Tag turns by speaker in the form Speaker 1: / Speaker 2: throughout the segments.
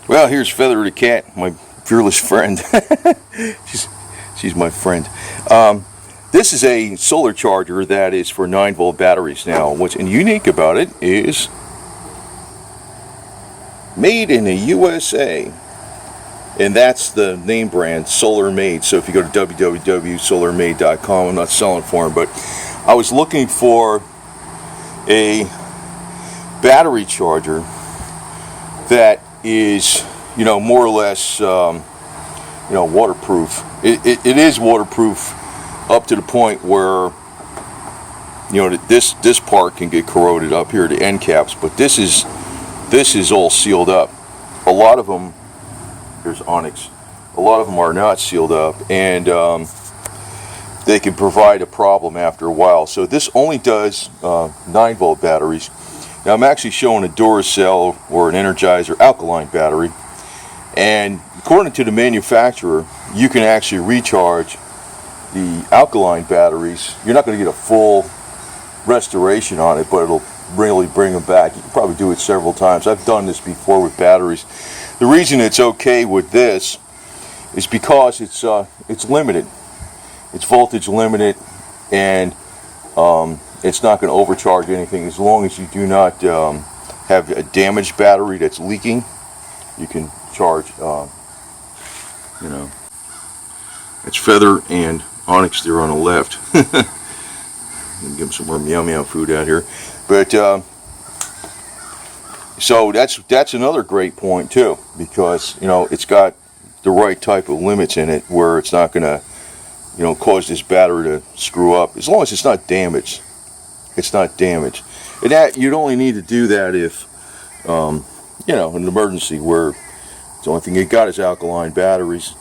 Speaker 1: Well, here's Feather the cat, my fearless friend. she's my friend. This is a solar charger that is for 9-volt batteries. Now, what's unique about it is made in the USA. And that's the name brand, Solar Made. So if you go to www.solarmade.com, I'm not selling for them, but I was looking for a battery charger that is, more or less, waterproof. It is waterproof up to the point where, this part can get corroded up here, the end caps, but this is all sealed up. A lot of them, here's Onyx, a lot of them are not sealed up, and they can provide a problem after a while. So this only does 9-volt batteries. Now I'm actually showing a Duracell or an Energizer alkaline battery, and according to the manufacturer, you can actually recharge the alkaline batteries. You're not going to get a full restoration on it, but it'll really bring them back. You can probably do it several times. I've done this before with batteries. The reason it's okay with this is because it's limited. It's voltage limited, and it's not going to overcharge anything. As long as you do not have a damaged battery that's leaking, you can charge. It's Feather and Onyx there on the left. Give them some more meow meow food out here, but. So that's another great point too, because it's got the right type of limits in it where it's not going to cause this battery to screw up, as long as it's not damaged. It's not damaged, and that you'd only need to do that if an emergency where the only thing you got is alkaline batteries.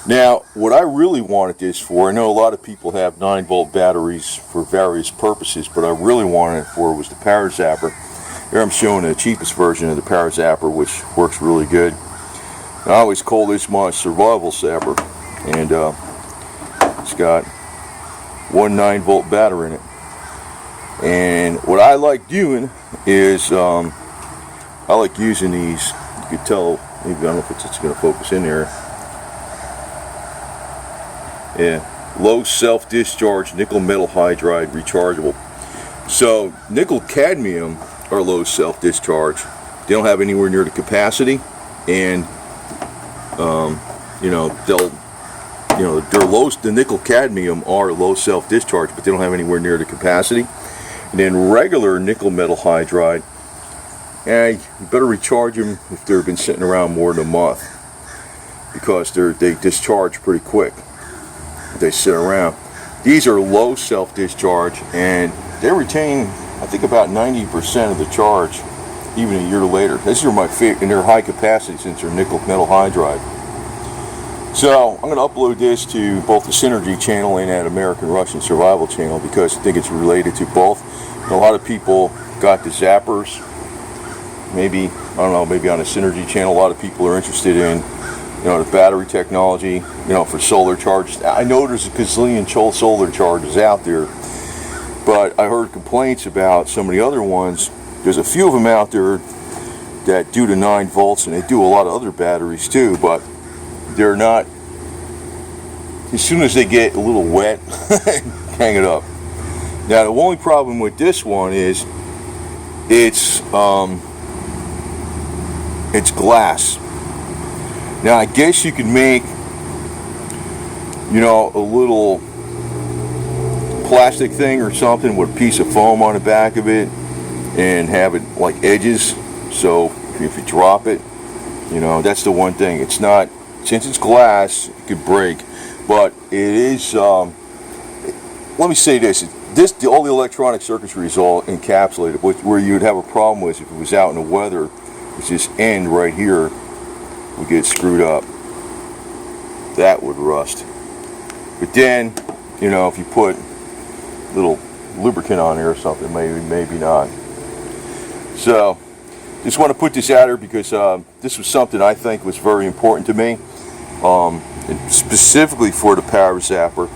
Speaker 1: Now, what I really wanted this for, I know a lot of people have 9-volt batteries for various purposes, but I really wanted it for was the ParaZapper. Here I'm showing the cheapest version of the ParaZapper, which works really good. I always call this my survival zapper, and it's got one 9-volt battery in it. And what I like doing is I like using these. You can tell, maybe I don't know if it's going to focus in there. Yeah, low self-discharge nickel metal hydride rechargeable. So nickel cadmium are low self-discharge. They don't have anywhere near the capacity, and they're low. The nickel cadmium are low self-discharge, but they don't have anywhere near the capacity. And then regular nickel metal hydride, you better recharge them if they've been sitting around more than a month, because they discharge pretty quick. They sit around. These are low self-discharge, and they retain, I think, about 90% of the charge even a year later. These are my favorite, and they're high capacity since they're nickel metal hydride. So I'm going to upload this to both the Synergy channel and that American Russian Survival channel, because I think it's related to both. And a lot of people got the zappers. Maybe, I don't know, maybe on the Synergy channel a lot of people are interested in the battery technology, for solar charges. I know there's a gazillion solar charges out there, but I heard complaints about some of the other ones. There's a few of them out there that do the 9 volts, and they do a lot of other batteries too, but they're not, as soon as they get a little wet, hang it up. Now the only problem with this one is it's glass. Now I guess you could make a little plastic thing or something with a piece of foam on the back of it and have it like edges, so if you drop it, that's the one thing. It's not, since it's glass, it could break, but it is, let me say this, all the electronic circuitry is all encapsulated. Where you'd have a problem with if it was out in the weather, it's this end right here would get screwed up. That would rust. But then, if you put a little lubricant on there or something, maybe not. So, just want to put this out here because this was something I think was very important to me, and specifically for the ParaZapper.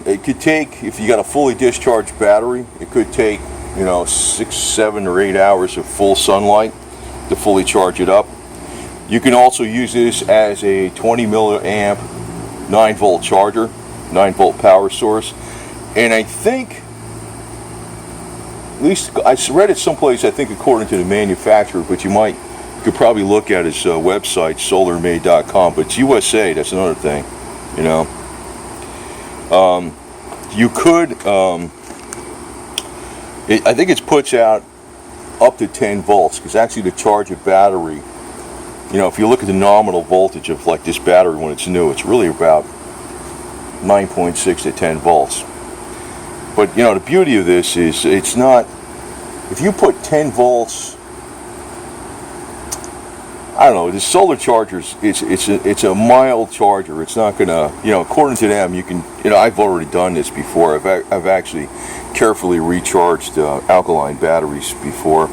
Speaker 1: It could take, if you got a fully discharged battery, it could take 6, 7, or 8 hours of full sunlight to fully charge it up. You can also use this as a 20 milliamp 9-volt charger, 9-volt power source. And I think, at least I read it someplace, I think according to the manufacturer, but you could probably look at his website, solarmade.com, but it's USA, that's another thing, you know. You could, I think it puts out up to 10 volts, because actually to charge a battery, you know, if you look at the nominal voltage of like this battery when it's new, it's really about 9.6 to 10 volts. But you know, the beauty of this is it's not, if you put 10 volts, I don't know, the solar chargers, it's a mild charger. It's not gonna, you know, according to them, you can, you know, I've already done this before. I've actually carefully recharged alkaline batteries before,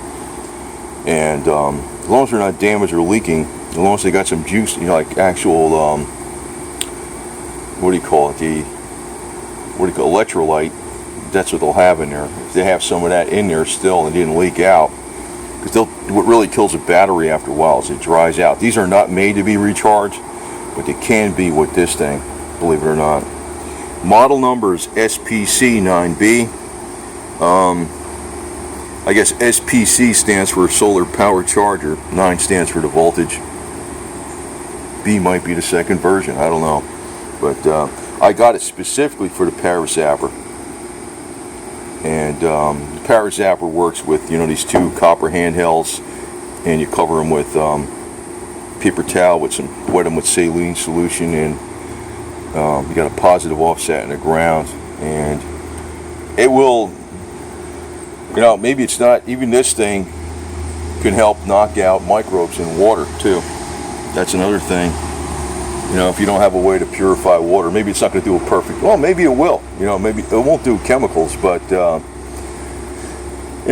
Speaker 1: and as long as they're not damaged or leaking, as long as they got some juice, you know, like actual what do you call it, electrolyte, that's what they'll have in there. If they have some of that in there still and it didn't leak out, because what really kills a battery after a while is it dries out. These are not made to be recharged, but they can be with this thing, believe it or not. Model number is SPC9B. I guess SPC stands for solar power charger, 9 stands for the voltage, B might be the second version, I don't know. But I got it specifically for the ParaZapper. And the ParaZapper works with, you know, these 2 copper handhelds, and you cover them with paper towel with wet them with saline solution, and you got a positive offset in the ground, and it will, you know, maybe it's not, even this thing can help knock out microbes in water too. That's another thing. You know, if you don't have a way to purify water, maybe it's not going to do it perfect. Well, maybe it will. You know, maybe it won't do chemicals, but you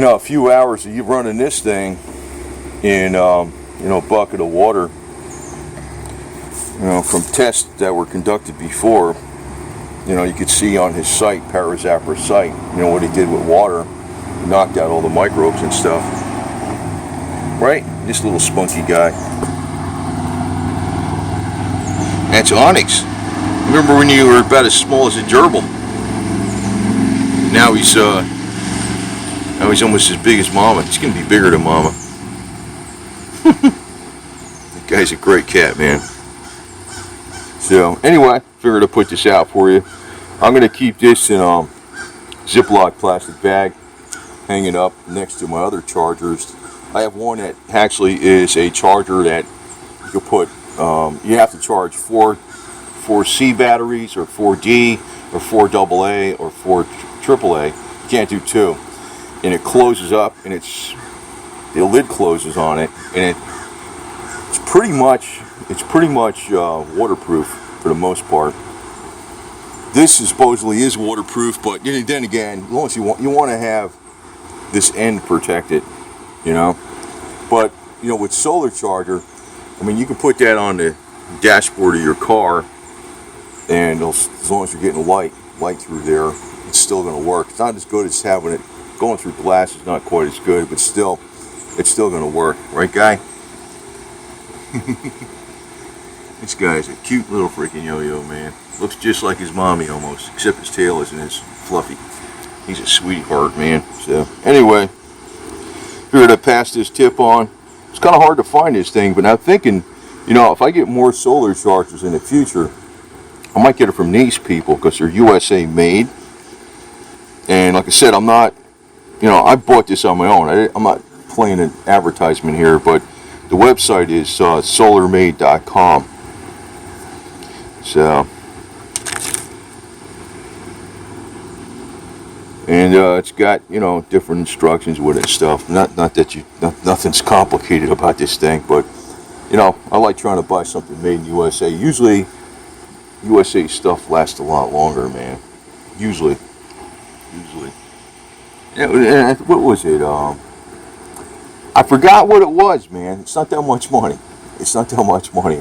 Speaker 1: know, a few hours of you running this thing in you know, a bucket of water, you know, from tests that were conducted before, you know, you could see on his site, ParaZapper's site, you know, what he did with water. He knocked out all the microbes and stuff. Right? This little spunky guy. That's Onyx. Remember when you were about as small as a gerbil? Now he's almost as big as Mama. He's gonna be bigger than Mama. That guy's a great cat, man. So anyway, figured I'd put this out for you. I'm gonna keep this in a Ziploc plastic bag, hanging up next to my other chargers. I have one that actually is a charger that you can put. You have to charge 4C batteries, or 4D, or 4AA, or 4 AAA. You can't do 2. And it closes up, and the lid closes on it, and it's pretty much waterproof for the most part. This supposedly is waterproof, but then again, as long as you want to have this end protected, you know. But you know, with solar charger, I mean, you can put that on the dashboard of your car, and as long as you're getting light through there, it's still going to work. It's not as good as having it going through glass. Is not quite as good, but still, it's still going to work, right, guy? This guy's a cute little freaking yo-yo, man. Looks just like his mommy almost, except his tail isn't as fluffy. He's a sweetheart, man. So anyway, figured I'd pass this tip on. It's kind of hard to find this thing, but I'm thinking, you know, if I get more solar chargers in the future, I might get it from these people because they're USA made. And like I said, I'm not, you know, I bought this on my own. I'm not playing an advertisement here, but the website is solarmade.com. So, and it's got, you know, different instructions with it and stuff. Not that nothing's complicated about this thing, but you know, I like trying to buy something made in USA. Usually, USA stuff lasts a lot longer, man. Usually. Yeah, what was it? I forgot what it was, man. It's not that much money. I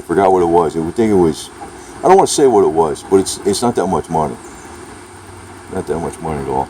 Speaker 1: forgot what it was. I would think it was. I don't want to say what it was, but it's not that much money. Not that much money at all.